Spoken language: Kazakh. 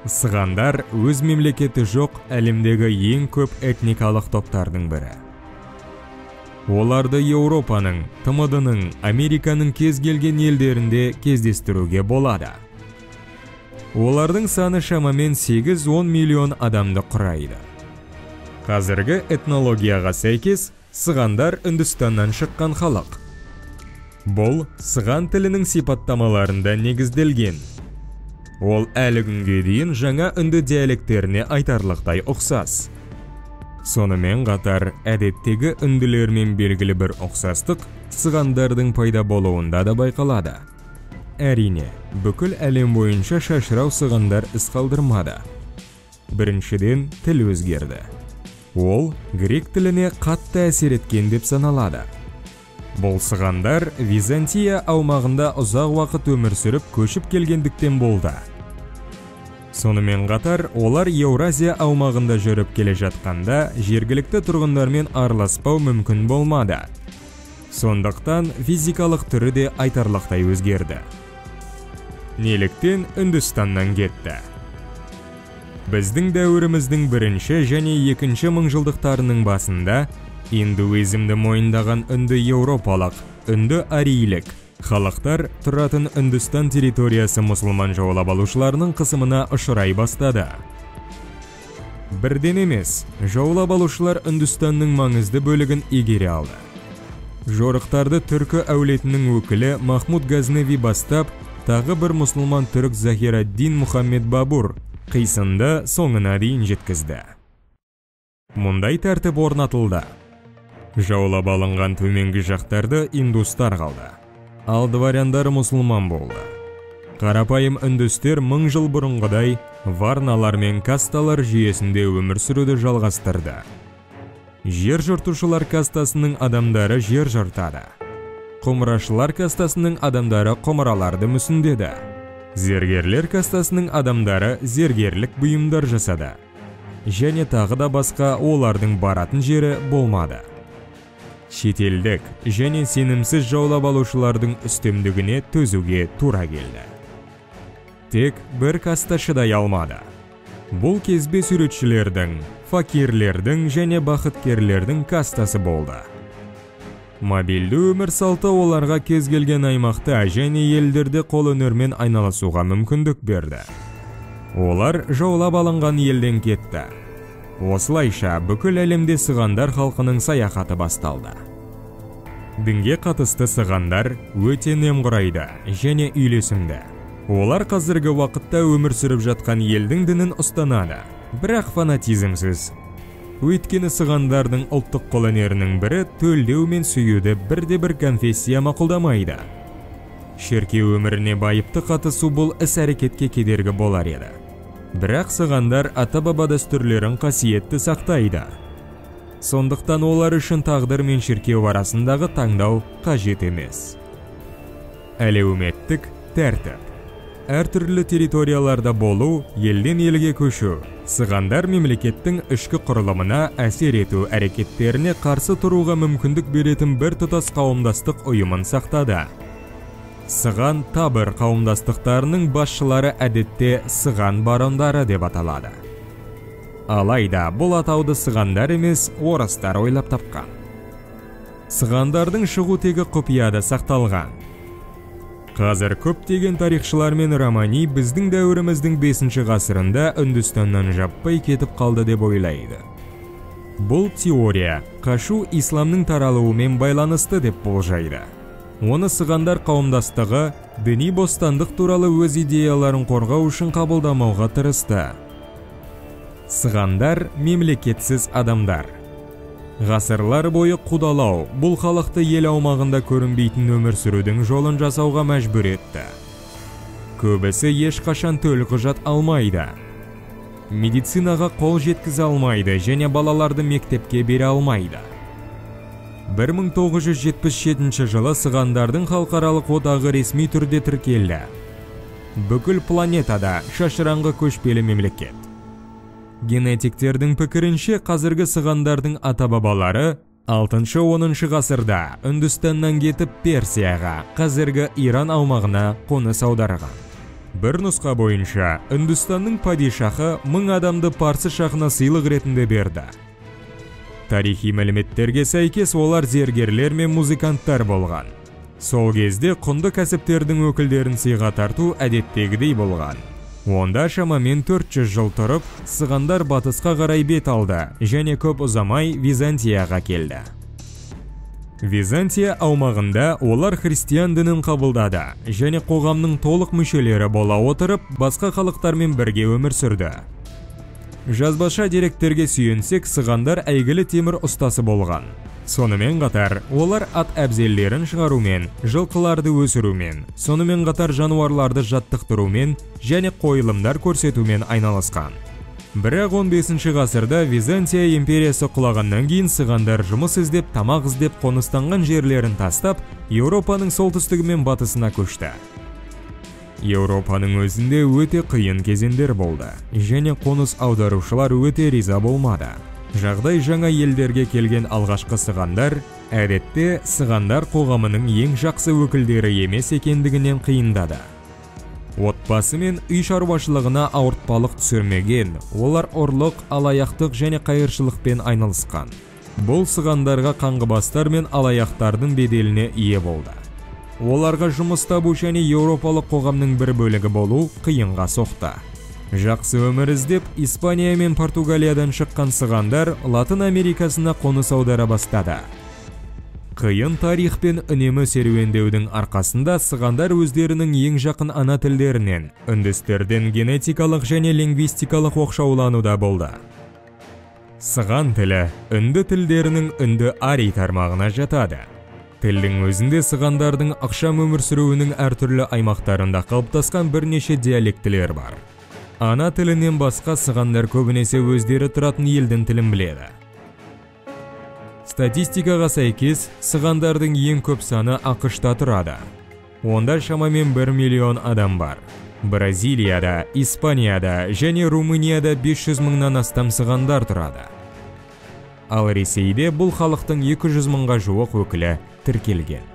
Сығандар өз мемлекеті жоқ әлемдегі ең көп этникалық топтардың бірі. Оларды Еуропаның, ТМД-ның, Американың кез келген елдерінде кездестіруге болады. Олардың саны шамамен 8-10 миллион адамды құрайды. Қазіргі этнологияға сәйкес, сығандар Үндістаннан шыққан халық. Бұл сыған тілінің сипаттамаларында негізделген. Ол әлі күнге дейін жаңа үнді диалектеріне айтарлықтай ұқсас. Сонымен қатар, әдеттегі үнділермен белгілі бір ұқсастық сығандардың пайда болуында да байқалады. Әрине, бүкіл әлем бойынша шашырау сығандар із қалдырмады. Біріншіден, тіл өзгерді. Ол грек тіліне қатты әсер еткен деп саналады. Бұл сығандар Византия аумағында ұзақ уақыт өмір сүріп көшіп келгендіктен болды. Сонымен қатар, олар Еуразия аумағында жүріп келе жатқанда жергілікті тұрғындармен араласпау мүмкін болмады. Сондықтан физикалық түрі де айтарлықтай өзгерді. Неліктен Үндістаннан кетті? Біздің дәуіріміздің бірінші және екінші мыңжылдықтарының басында индуизмді мойындаған үнді еуропалық, үнді арийлік халықтар тұратын Үндістан территориясы мұсылман жаулап алушыларының қысымына ұшырай бастады. Бірден емес, жаулап алушылар Үндістанның маңызды бөлігін игере алды. Жорықтарды түркі әулетінің өкілі Махмуд Газневи бастап, тағы бір мұсылман түрік Захираддин Мұхаммед Бабур қисынды соңына дейін жеткізді. Мұндай тәртіп орнатылды. Жаулап алынған төменгі жақтарды индустар қалды. Ал дворяндар мұсылман болды. Қарапайым үндістер 1000 жыл бұрынғыдай варналар мен касталар жүйесінде өмір сүруді жалғастырды. Жер жыртушылар кастасының адамдары жер жыртады. Құмырашылар кастасының адамдары құмыраларды мүсіндеді. Зергерлер кастасының адамдары зергерлік бұйымдар жасады. Және тағы да басқа олардың баратын жері болмады. Шетелдік және сенімсіз жаулап алушылардың үстемдігіне төзуге тура келді. Тек бір каста шыдай алмады. Бұл кезбе суретшілердің, факирлердің және бақыткерлердің кастасы болды. Мобильді өмір салты оларға кез келген аймақта және елдерде қолөнермен айналысуға мүмкіндік берді. Олар жаулап алынған елден кетті. Осылайша бүкіл әлемде сығандар халқының саяхаты басталды. Дінге қатысты сығандар өте немқұрайды және үйлесімді. Олар қазіргі уақытта өмір сүріп жатқан елдің дінін ұстанады, бірақ фанатизмсіз. Өйткені сығандардың ұлттық қолөнерінің бірі төлдеу мен сүюді бірде-бір конфессия мақұлдамайды. Шіркеу өміріне байыпты қатысу бұл іс-әрекетке кедергі болар еді. Бірақ сығандар ата-баба дәстүрлерін қасиетті сақтайды. Сондықтан олар үшін тағдыр мен шіркеу арасындағы таңдау қажет емес. Әлеуметтік тәртіп. Әртүрлі территорияларда болу, елден елге көшу, сығандар мемлекеттің ішкі құрылымына әсер ету әрекеттеріне қарсы тұруға мүмкіндік беретін бір тұтас қауымдастық ұйымын сақтады. Сыған табыр қауымдастықтарының басшылары әдетте сыған барондары деп аталады. Алайда бұл атауды сығандар емес, орыстар ойлап тапқан. Сығандардың шығу тегі құпияда сақталған. Қазір көптеген тарихшылар мен романи біздің дәуіріміздің 5 ғасырында Үндістаннан жаппай кетіп қалды деп ойлайды. Бұл теория қашу исламның таралуымен байланысты деп болжайды. Оны сығандар қауымдастығы діни бостандық туралы өз идеяларын қорғау үшін қабылдамауға тырысты. Сығандар мемлекетсіз адамдар. Ғасырлар бойы қудалау бұл халықты ел аумағында көрінбейтін өмір сүрудің жолын жасауға мәжбүр етті. Көбісі ешқашан төлқұжат алмайды. Медицинаға қол жеткізе алмайды және балаларды мектепке бере алмайды. 1977 жылы сығандардың халықаралық одағы ресми түрде тіркелді. Бүкіл планетада шашыраңғы көшпелі мемлекет. Генетиктердің пікірінше қазіргі сығандардың ата-бабалары 6-10 ғасырда Үндістаннан кетіп Персияға, қазіргі Иран аумағына қоныс аударған. Бір нұсқа бойынша, Үндістанның падишахы 1000 адамды парсы шахына сыйлық ретінде берді. Тарихи мәліметтерге сәйкес олар зергерлер мен музыканттар болған. Сол кезде құнды кәсіптердің өкілдерін сыйға тарту әдеттегідей болған. Онда шамамен 400 жыл тұрып, сығандар батысқа қарай бет алды және көп ұзамай Византияға келді. Византия аумағында олар христиан дінін қабылдады және қоғамның толық мүшелері бола отырып, басқа халықтармен бірге өмір сүрді. Жазбаша деректерге сүйенсек, сығандар әйгілі темір ұстасы болған. Сонымен қатар, олар ат әбзеллерін шығарумен, жылқыларды өсірумен, сонымен қатар жануарларды жаттықтырумен және қойылымдар көрсетумен айналысқан. Бірақ 15 ғасырда Византия империясы құлағаннан кейін сығандар жұмыс іздеп, тамақ іздеп қоныстанған жерлерін тастап, Еуропаның солтүстігі мен батысына көшті. Еуропаның өзінде өте қиын кезеңдер болды, және қоныс аударушылар өте риза болмады. Жағдай жаңа елдерге келген алғашқы сығандар, әдетте сығандар қоғамының ең жақсы өкілдері емес екендігінен қиындады. Отбасы мен үй шаруашылығына ауыртпалық түсірмеген, олар ұрлық, алаяқтық және қайыршылықпен айналысқан. Бұл сығандарға қаңғыбастар мен алаяқтардың беделіне ие болды. Оларға жұмыс табу және еуропалық қоғамның бір бөлігі болу қиынға соқты. Жақсы өмір іздеп, Испания мен Португалиядан шыққан сығандар Латын Америкасына қоныс аудара бастады. Қиын тарих пен үнемі серуендеудің арқасында сығандар өздерінің ең жақын ана тілдерінен, үндістерден генетикалық және лингвистикалық оқшаулануда болды. Сыған тілі үнді тілдерінің үнді-ари тармағына жатады. Тілдің өзінде сығандардың ықшам өмір сүруінің әртүрлі аймақтарында қалыптасқан бірнеше диалектілер бар. Ана тілінен басқа сығандар көбінесе өздері тұратын елдің тілін біледі. Статистикаға сәйкес, сығандардың ең көп саны ақш-та тұрады. Онда шамамен 1 миллион адам бар. Бразилияда, Испанияда және Румынияда 500 мыңнан астам сығандар тұрады. Ал Ресейде бұл халықтың 200 мыңға жуық өкілі тіркелген.